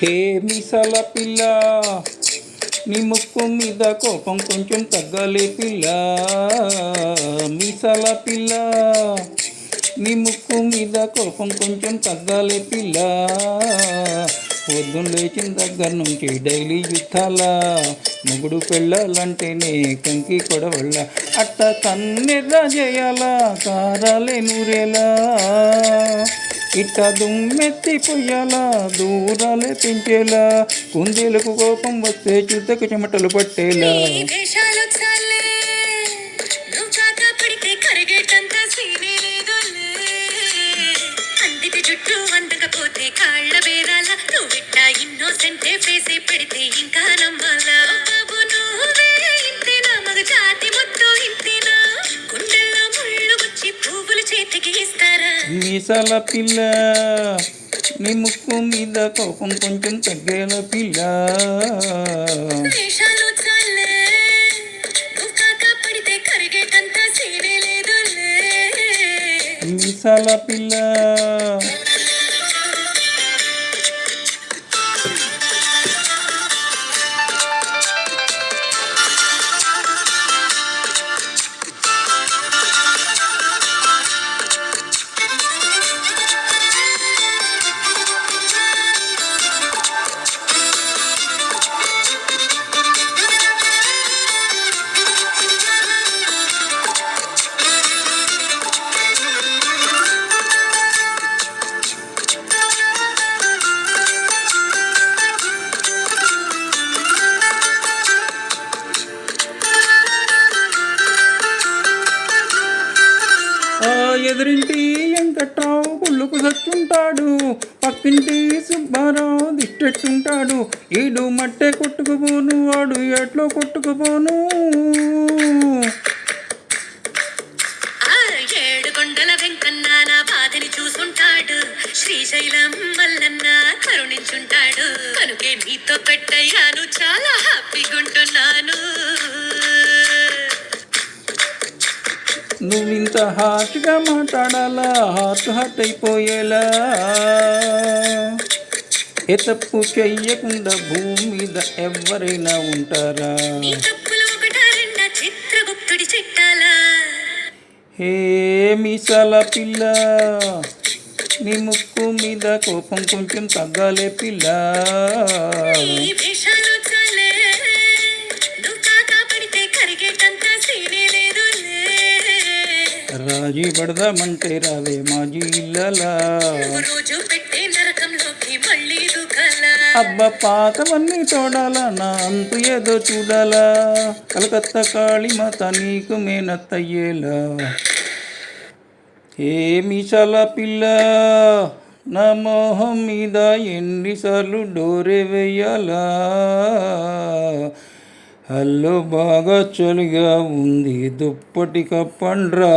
హే మిసల పిల్ల, నీ ముక్కు మీద కోపం కొంచెం తగ్గాలే పిల్ల. మిసల పిల్ల, నీ ముక్కు మీద కోపం కొంచెం తగ్గాలే పిల్ల. పొద్దున్న లేచిన దగ్గర నుంచి డైలీ యుద్ధాల, మొగుడు పెళ్ళాలంటేనే కంకి కొడవళ్ళ. అట్ట కన్నెర్ర చేయాలా, కారాలే నూరేలా. ఇట్ట దుమ్మెత్తి పొయ్యాలా, దూరాలే పెంచేలా. కుందేలకు కోపం వస్తే చుద్దకు చెమటలు పట్టేలా. చుట్టూ అందకపోతే కాళ్ళ వేరాల, నువ్విట్టా ఇన్నోసెంటే ఫేసే పెడితే ఇంకా నమ్మాలా. బాబు నువ్వే ఇంతేనా, మగ జాతి మొత్తం ఇంతేనా. గుండెల్లో ముళ్ళు గుచ్చి పువ్వులు చేతికి ఇస్తారా. మీసాల పిల్ల, నీ ముక్కు మీద కోపం కొంచెం తగ్గేల పిల్ల. వేషాలు చాలే, నువ్వు కాక పడితే కరిగేటంత సీనే లేదులే. మీసాల పిల్ల, ఎదురింటి వెంకట్రావు కుళ్ళుకు సచ్చుంటాడు, పక్కింటి సుబ్బారావు దిష్టెట్టుంటాడు. ఈడు మట్టే కొట్టుకుపోను, వాడు ఎట్లో కొట్టుకుపోను. ఏడు కొండల వెంకన్న నా బాధని చూసుంటాడు, శ్రీశైలం మల్లన్న కరుణించుంటాడు. కనుకే నీతో పెట్టయ్యాను, చాలా హ్యాపీగుంటున్నాను. నువ్వింత హార్ట్గా మాట్లాడాలా, హార్ట్ అయిపోయేలా. ఏ తప్పు చెయ్యకుండా భూమి మీద ఎవరైనా ఉంటారా. నీ తప్పులు ఒకటా రెండా, చిత్రగుప్తుడి చిట్టాలా. హే మీసాల పిల్ల, నీ ముక్కు మీద కోపం కొంచెం తగ్గాలే పిల్ల. నీ వేషాలు చాలే, నువ్వు కాక పడితే కరిగేటంత సీనే లేదులే. రాజీ పడదామంటే రావే మాజీ ఇల్లలా. రోజు పెట్టే నరకంలోకి మళ్ళీ దూకాలా. అబ్బా పాతవన్నీ తోడాలా, నా అంతు ఏదో చూడాలా. కలకత్తా కాళీమాత నీకు మేనత్తయ్యేలా. ఏ మీసాల పిల్ల, నా మొహం మీద ఎన్నిసార్లు డోరే వెయ్యాలా. హల్లో బాగా చలిగా ఉంది, దుప్పటి కప్పండ్రా.